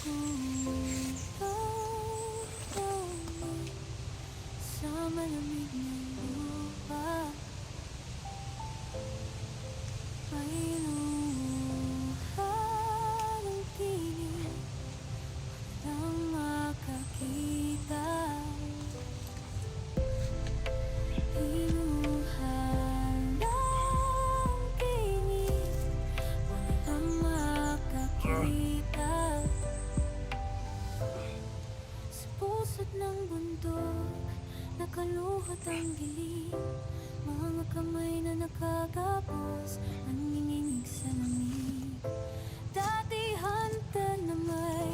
Sa malamig na lupa, may luha ng tinig nang makakita. Inuhan ng tinig walang makakita. Sa pusot ng bundok nakaluhod ang dilim, mga kamay na nakagapos nanginginig sa lamig. Dati hanta na may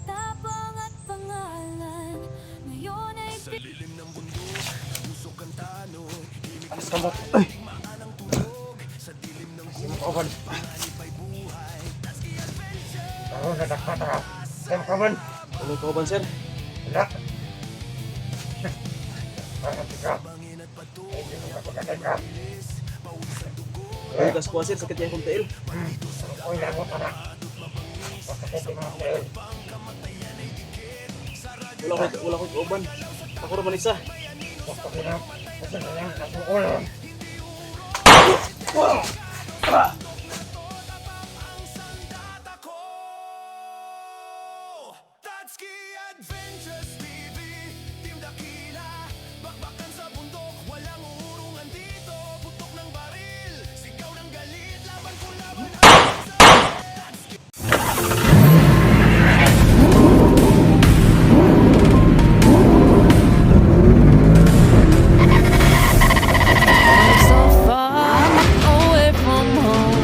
tapang at pangalan, ngayon ay sa lilim ng bundok, usok ang tanong, himig na Sambot. Ay! ang tulog, sa dilim ng Kawan. panganib ay buhay, Taski Adventure. Ako na nakata. Sam kawan. Ano ko ba, sir? Wala. Parang tika. Bangin at pato, Hindi mo kapagatan ka. Ay, gas ko, sir. Sakit niya akong tail. Ako'y langot na na. Pasakit yung mga tail. Wala ko kauban. Ako naman isa. Basta kinap. Kasi na lang nasukol. Taski Adventures TV, Team Dakila, bakbakan sa bundok, walang uurungan dito, putok ng baril, sigaw ng galit, laban kung laban so far away from home.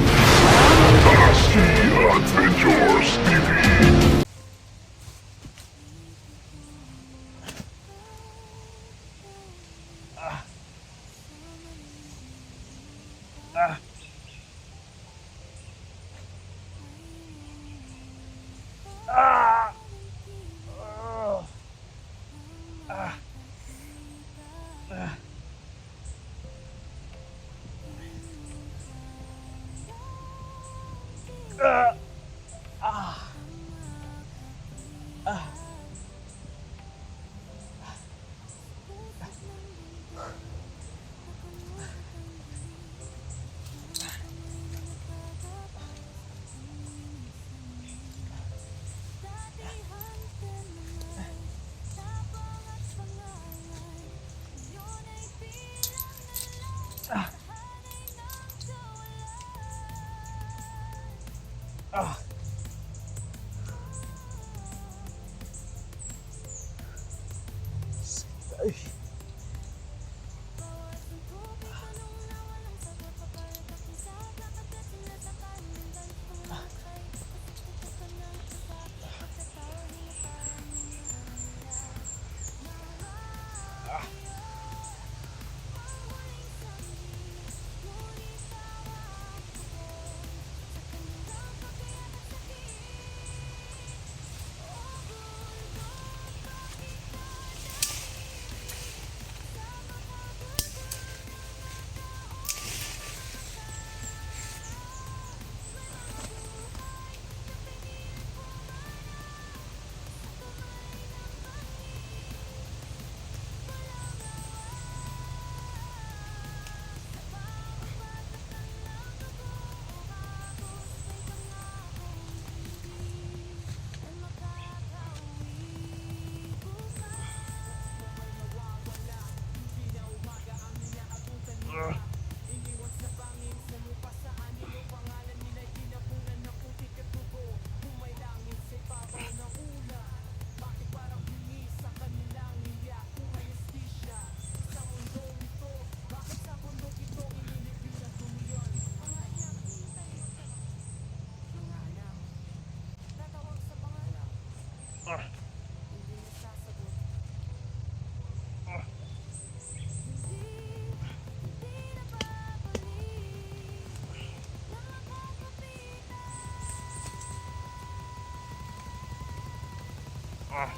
Ay.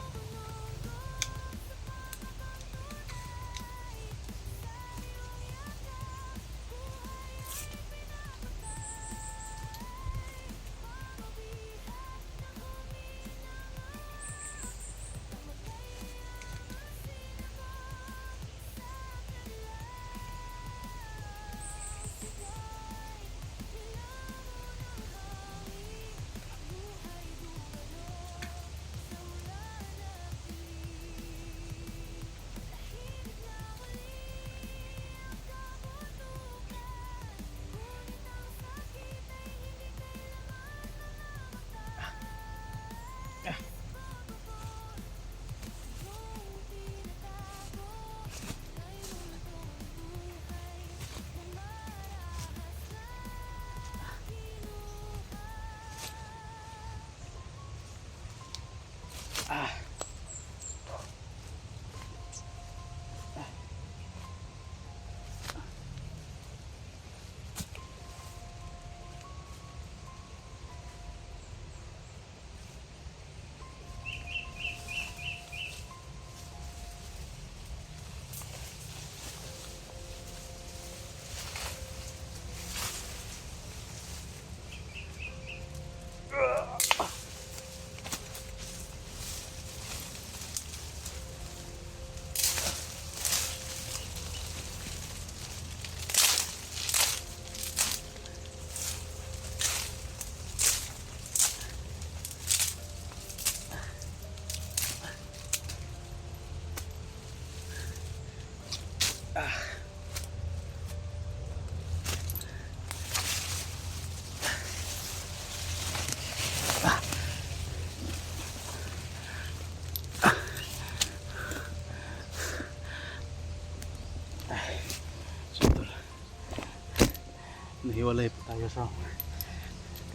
Naghiwalay po tayo sa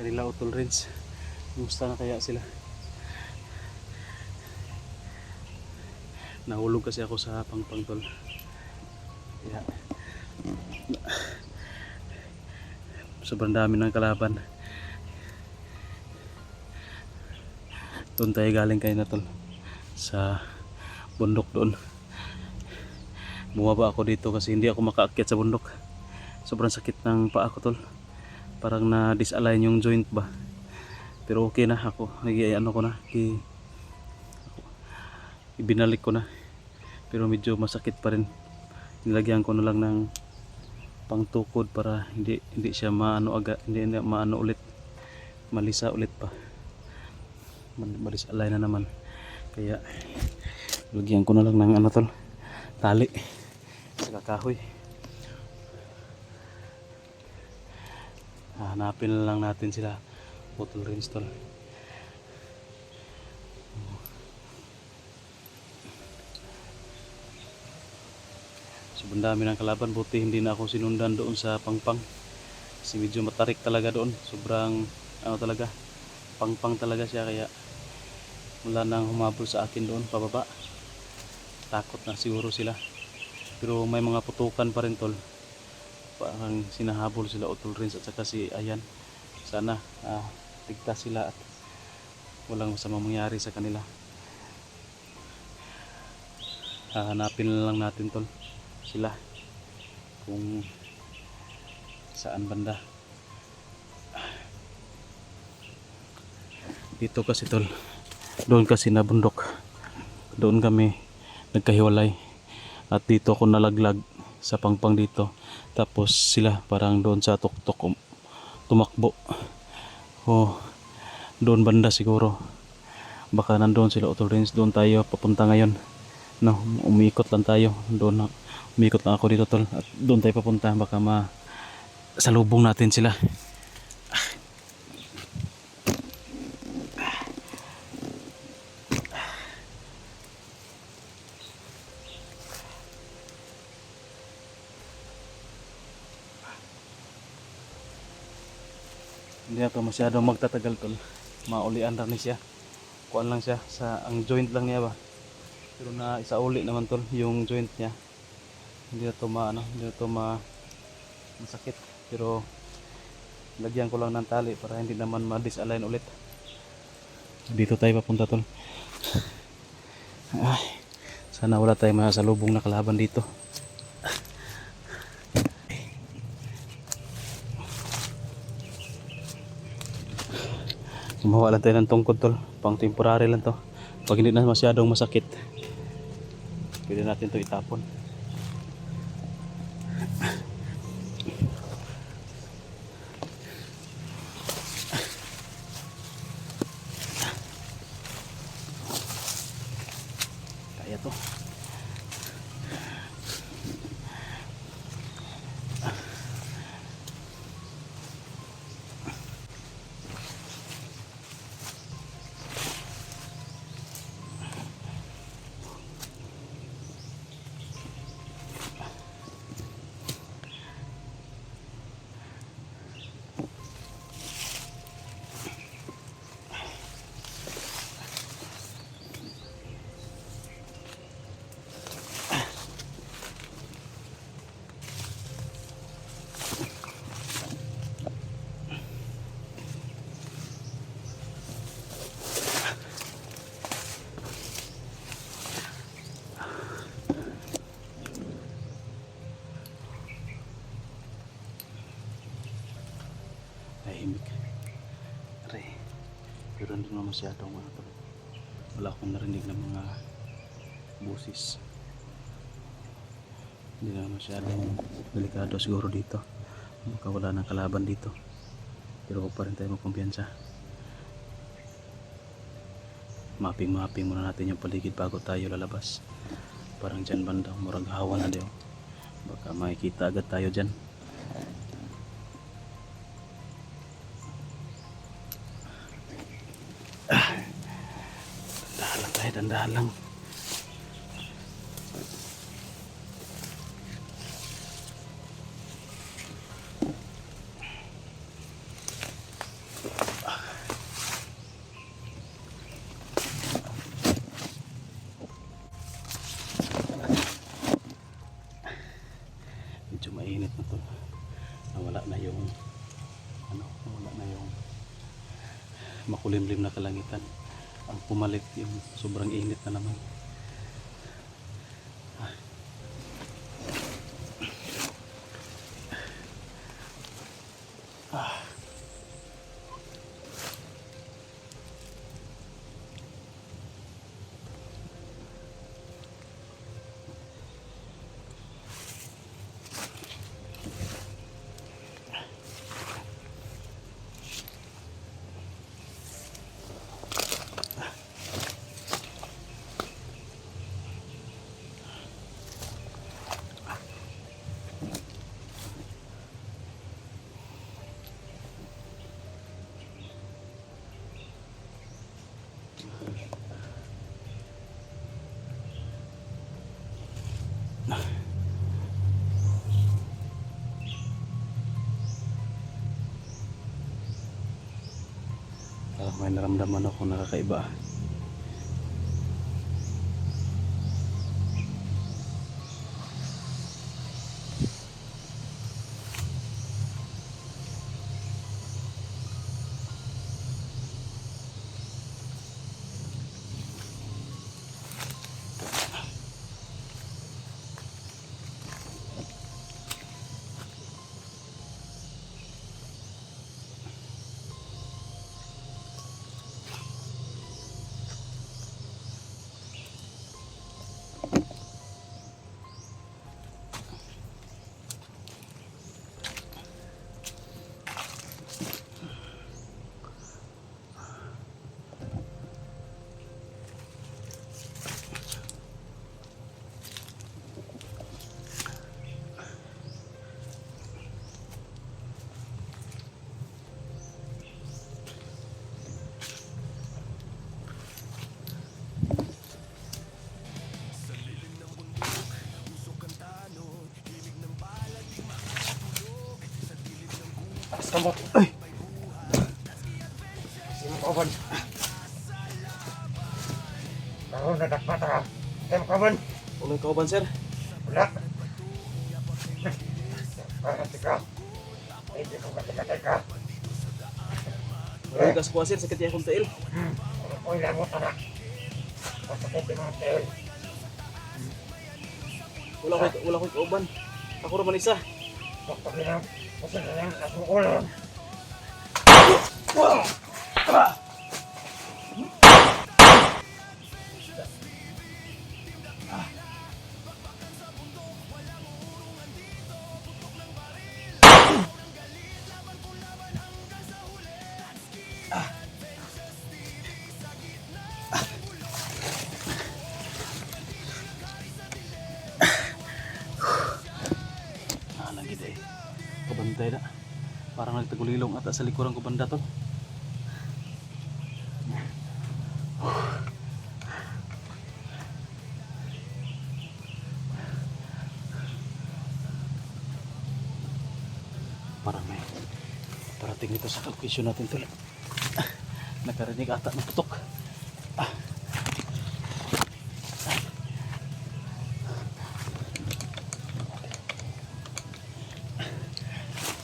kanila Utol Renz. Kumusta na kaya sila? Nahulog kasi ako sa pangpang tol. Kaya sobrang dami ng kalaban. Doon tayo galing kayo na tol, sa bundok doon. Bumaba ako dito kasi hindi ako makaakyat sa bundok. Sobrang sakit ng paa ko tol. Parang na disalign yung joint ba. Pero okay na ako. Ano ko na. Ibinalik ko na. Pero medyo masakit pa rin. Nilagyan ko na lang ng pangtukod para hindi siya maano agad, hindi maano ulit. Malisa ulit pa. Disalign na naman. Kaya lagyan ko na lang ng ano tol, tali sa kahoy. Hanapin na lang natin sila Utol Renz tol. Sobrang dami ng kalaban, buti hindi na ako sinundan doon sa pangpang kasi medyo matarik talaga doon. Sobrang ano talaga, pangpang talaga siya, kaya wala nang humabol sa akin doon pababa. Takot na siguro sila, pero may mga putukan pa rin tol. Parang sinahabol sila Utol Renz at saka si Ayan. Sana ligtas sila at walang masamang mangyari sa kanila. Hahanapin na lang natin tol sila kung saan banda. Dito kasi tol, doon kasi na bundok, doon kami nagkahiwalay at dito ako nalaglag sa pangpang dito. Tapos sila parang doon sa tuktok tumakbo. Doon banda siguro. Baka nandoon sila Utol Renz. Doon tayo papunta ngayon. No, umiikot lang tayo. Doon umiikot lang ako dito tol. At doon tayo papunta. Baka salubong natin sila. Hindi na to masyadong magtatagal tol. Maulian lang ni siya. Kuan lang siya sa ang joint lang niya ba. Pero na isauli naman tol yung joint niya. Hindi na to hindi na to masakit. Pero lagyan ko lang ng tali para hindi naman ma-disalign ulit. Dito tayo papunta tol. Ay, sana wala tayong masalubong na kalaban dito. Gumawa lang tayo ng tungkod tol, pang temporary lang to. Pag hindi na masyadong masakit, pwede natin to itapon. Kaya to. Tahimik. Pero hindi naman masyadong wala akong narinig ng mga busis. Hindi na masyadong delikado siguro dito. Baka wala ng kalaban dito. Pero huwag pa rin tayo magkumpiyansa. Mapping muna natin yung paligid bago tayo lalabas. Parang dyan banda, murag hawa na daw. Baka makikita agad tayo dyan. Dandahan lang. makulimlim na kalangitan. Ang pumalit yung sobrang init na naman. May naramdaman ako nakakaiba. Sambot. Ay! Sino kauban? Karoon na dakmata ka. Sino kauban? Uloy kauban sir. Wala. Parati ka. Hindi ko katikatay ka. Uloy ka sir, sakit niya akong tail. Uy, lamot na. Masakit yung mga tail. Wala ko kauban. Ako naman isa. Doktor nilang. Kasi nilang nasukulong. Lagi deh. Kabantay na. Parang nagtagulilong ata sa likuran ko banda to. Parang may parating nito sa kalkisyon natin tol. Nakarinig ata ng putok.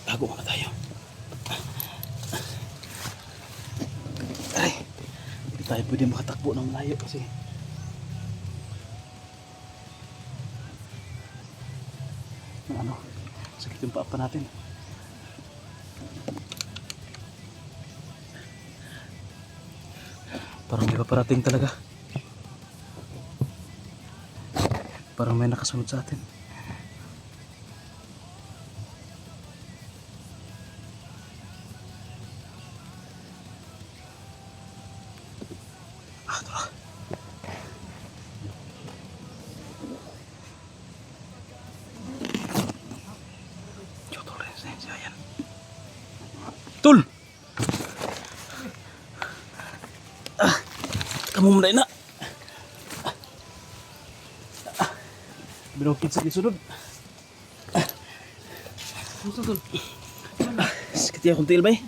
Tago muna tayo. Ay, hindi tayo pwede makatakbo ng malayo kasi ano, sakit yung paa natin. Parang di pa parating talaga. Parang may nakasunod sa atin. Tul! Kamu mulai na. Binukit sa gisunod. Sakit ya akong tiil ba eh?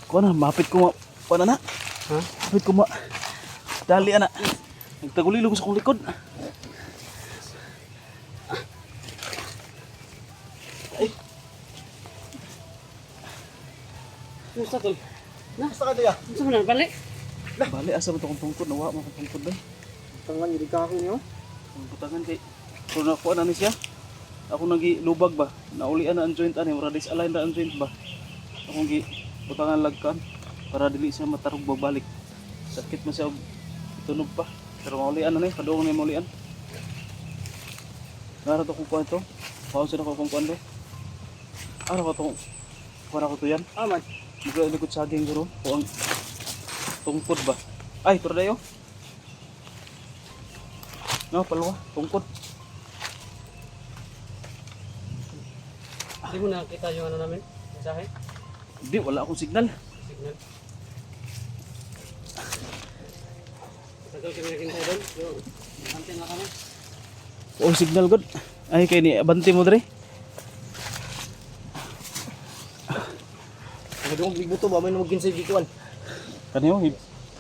Kuha na, mapit ko kuha na. Mapit ko dali anak. Nagtagulilo ko sa kong likod. Gusto tol. Basta ka diya. Gusto mo na balik? Bali, asa mo ito kong tungkod? Nawa mo kong tungkod ba? Tangan yung ka ako niyo. Ang butangan kay... Kung nakuha na ni siya, ako nagilubag ba? Naulian na ang joint ani, mura disalign na ang joint ba? Akong butangan lagkan para dili siya matarog babalik. Sakit man siya og tunog pa. Pero maulian na ni, padung ni maulian. Nara to kung kuha ito. Pausa na ko kung kuha ito. Ano ko itong kuha ko ito yan? Aman. Likod saging guro. O ang tungkod ba? Ay, tura dayo. No, palawa, tungkod. Hindi mo nakita yung ano namin? Mensahe? Hindi, wala akong signal. Signal. Tagal kami naghintay doon. Yung antin na kami. Oh, signal good. Ay, kay ni Abante mo dre. Ang doon bigbuto ba may nagin sa gikuan. Kaniyo,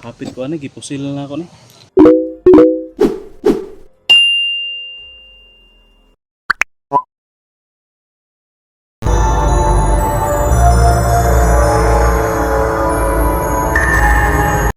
hapit ko ani, gipusil na ako ni.